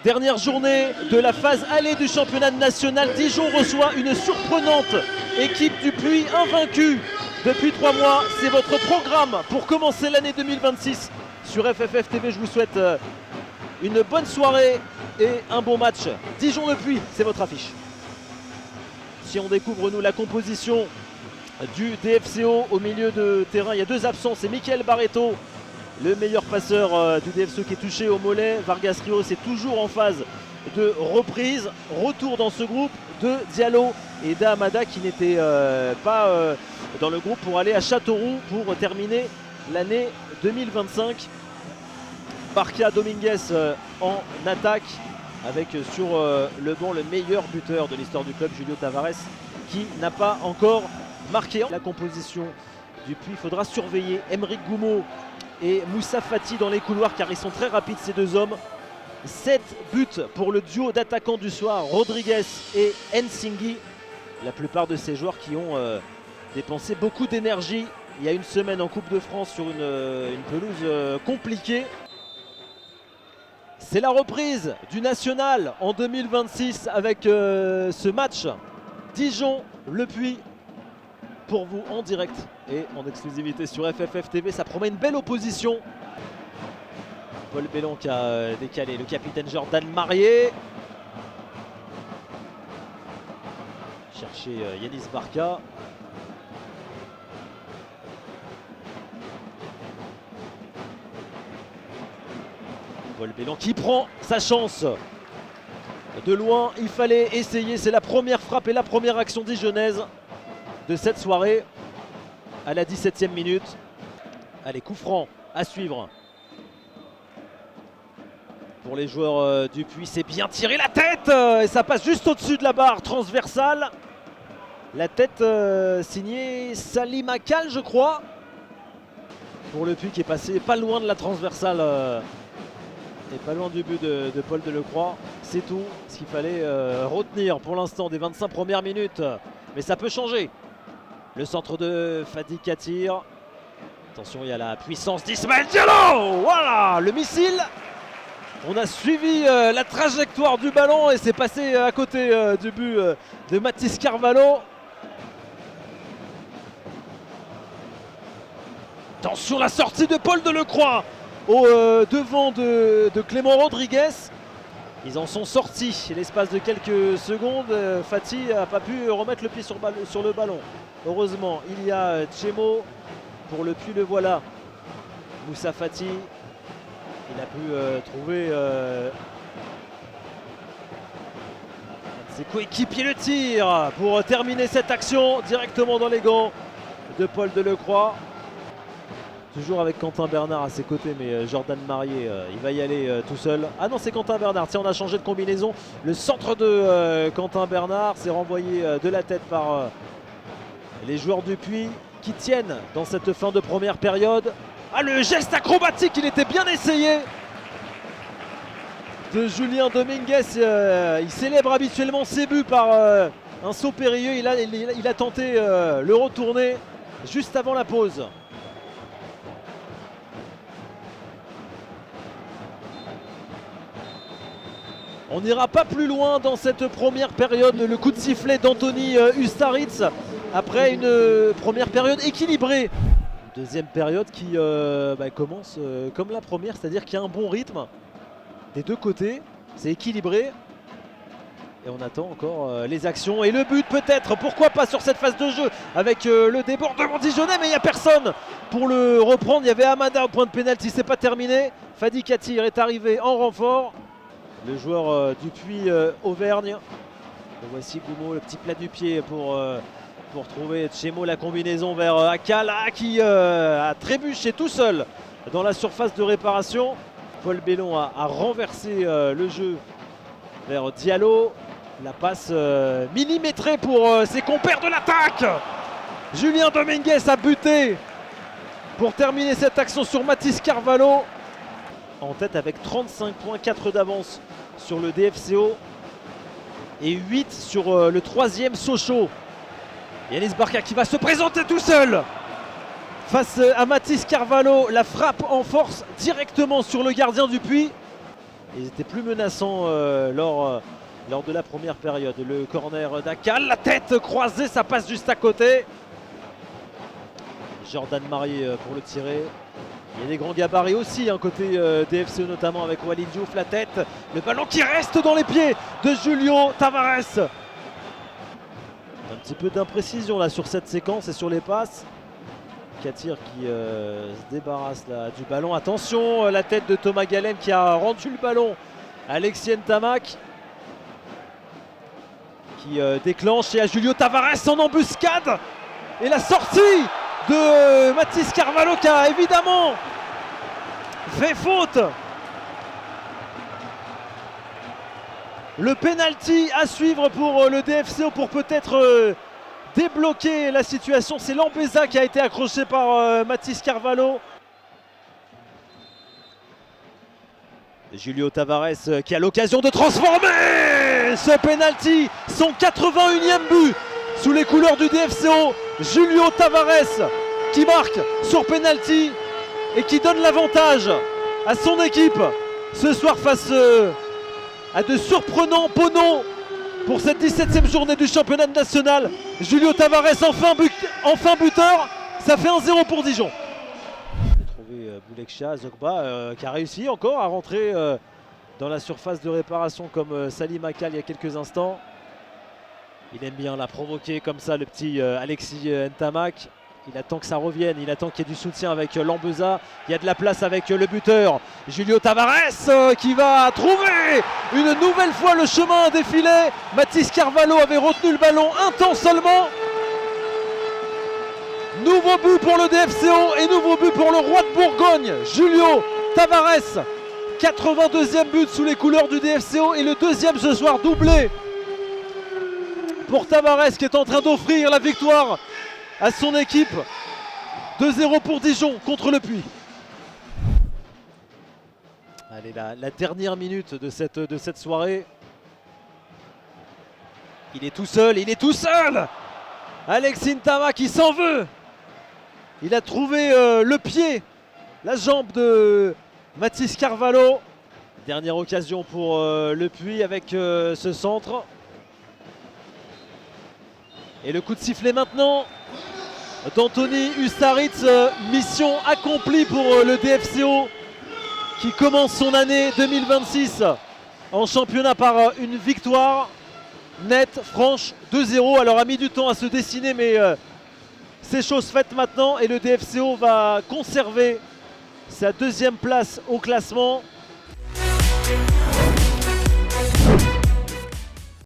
Dernière journée de la phase allée du championnat national. Dijon reçoit une surprenante équipe du Puy, invaincue depuis 3 mois. C'est votre programme pour commencer l'année 2026 sur FFF TV. Je vous souhaite une bonne soirée et un bon match. Dijon-Le Puy, c'est votre affiche. Si on découvre nous la composition du DFCO au milieu de terrain, il y a 2 absents, c'est Michael Barreto, le meilleur passeur du DFCO qui est touché au mollet. Vargas Rios est toujours en phase de reprise. Retour dans ce groupe de Diallo et d'Hamada qui n'étaient pas dans le groupe pour aller à Châteauroux pour terminer l'année 2025. Barca Dominguez en attaque avec sur le banc le meilleur buteur de l'histoire du club, Julio Tavares, qui n'a pas encore marqué. La composition du Puy, il faudra surveiller Emeric Goumeau et Moussa Fati dans les couloirs car ils sont très rapides ces 2 hommes. 7 buts pour le duo d'attaquants du soir, Rodriguez et Nsingui. La plupart de ces joueurs qui ont dépensé beaucoup d'énergie il y a une semaine en Coupe de France sur une pelouse compliquée. C'est la reprise du National en 2026 avec ce match Dijon-Le Puy pour vous en direct et en exclusivité sur FFF TV. Ça promet une belle opposition. Paul Bellon qui a décalé le capitaine Jordan Marié. Chercher Yanis Barca. Paul Bellon qui prend sa chance. De loin, il fallait essayer. C'est la première frappe et la première action dijonnaise de cette soirée à la 17e minute. Allez, coup franc à suivre. Pour les joueurs du Puy, c'est bien tiré la tête et ça passe juste au-dessus de la barre transversale. La tête signée Salim Akal, je crois. Pour le Puy qui est passé pas loin de la transversale et pas loin du but de Paul Delecroix. C'est tout ce qu'il fallait retenir pour l'instant des 25 premières minutes. Mais ça peut changer. Le centre de Fadi Katir. Attention, il y a la puissance d'Ismaël Diallo. Voilà, le missile. On a suivi la trajectoire du ballon et c'est passé à côté du but de Mathis Carvalho. Attention, la sortie de Paul Delecroix au devant de Clément Rodriguez. Ils en sont sortis l'espace de quelques secondes. Fati n'a pas pu remettre le pied sur le ballon. Heureusement, il y a Tchemo pour le Puy, le voilà. Moussa Fati. Il a pu trouver ses coéquipiers le tir pour terminer cette action directement dans les gants de Paul Delecroix. Toujours avec Quentin Bernard à ses côtés, mais Jordan Marié, il va y aller tout seul. Ah non, c'est Quentin Bernard. Tiens, on a changé de combinaison. Le centre de Quentin Bernard, c'est renvoyé de la tête par les joueurs du Puy qui tiennent dans cette fin de première période. Ah, le geste acrobatique, il était bien essayé de Julien Dominguez. Il célèbre habituellement ses buts par un saut périlleux. Il a tenté le retourner juste avant la pause. On n'ira pas plus loin dans cette première période. Le coup de sifflet d'Anthony Ustaritz après une première période équilibrée. Deuxième période qui commence comme la première, c'est-à-dire qu'il y a un bon rythme des deux côtés. C'est équilibré. Et on attend encore les actions et le but peut-être. Pourquoi pas sur cette phase de jeu avec le débordement dijonnais, mais il n'y a personne pour le reprendre. Il y avait Hamada au point de pénalty, c'est pas terminé. Fadi Katir est arrivé en renfort. Le joueur du Puy Auvergne. Et voici Goumeau, le petit plat du pied pour trouver Tchemo, la combinaison vers Akal qui a trébuché tout seul dans la surface de réparation. Paul Bellon a renversé le jeu vers Diallo. La passe millimétrée pour ses compères de l'attaque. Julien Dominguez a buté pour terminer cette action sur Mathis Carvalho. En tête avec 35 points, 4 d'avance sur le DFCO et 8 sur le troisième Sochaux. Yanis Barca qui va se présenter tout seul face à Mathis Carvalho. La frappe en force directement sur le gardien du Puy. Ils étaient plus menaçants lors de la première période. Le corner d'Akal, la tête croisée, ça passe juste à côté. Jordan Marié pour le tirer. Il y a des grands gabarits aussi, côté DFCE notamment avec Walid Diouf, la tête. Le ballon qui reste dans les pieds de Julio Tavares. Un petit peu d'imprécision là sur cette séquence et sur les passes. Katir qui se débarrasse là du ballon. Attention, la tête de Thomas Galem qui a rendu le ballon à Alexis Ntamak. Qui déclenche et à Julio Tavares en embuscade. Et la sortie de Mathis Carvalho qui a évidemment fait faute. Le penalty à suivre pour le DFCO pour peut-être débloquer la situation. C'est Lambeza qui a été accroché par Mathis Carvalho. Julio Tavares qui a l'occasion de transformer ce penalty, son 81e but sous les couleurs du DFCO. Julio Tavares qui marque sur penalty et qui donne l'avantage à son équipe ce soir face à de surprenants poneaux pour cette 17e journée du championnat national. Julio Tavares enfin buteur, ça fait 1-0 pour Dijon. J'ai trouvé Boulekcha Zogba qui a réussi encore à rentrer dans la surface de réparation comme Salim Akal il y a quelques instants. Il aime bien la provoquer comme ça, le petit Alexis Ntamak. Il attend que ça revienne, il attend qu'il y ait du soutien avec Lambeza. Il y a de la place avec le buteur Julio Tavares qui va trouver une nouvelle fois le chemin des filets. Mathis Carvalho avait retenu le ballon un temps seulement. Nouveau but pour le DFCO et nouveau but pour le roi de Bourgogne, Julio Tavares. 82e but sous les couleurs du DFCO et le deuxième ce soir, doublé pour Tavares qui est en train d'offrir la victoire à son équipe. 2-0 pour Dijon contre le Puy. Allez, la dernière minute de cette soirée. Il est tout seul, Alexis Ntamak qui s'en veut. Il a trouvé le pied, la jambe de Mathis Carvalho. Dernière occasion pour le Puy avec ce centre. Et le coup de sifflet maintenant d'Anthony Ustaritz. Mission accomplie pour le DFCO qui commence son année 2026 en championnat par une victoire nette, franche, 2-0. Alors a mis du temps à se dessiner mais c'est chose faite maintenant et le DFCO va conserver sa deuxième place au classement.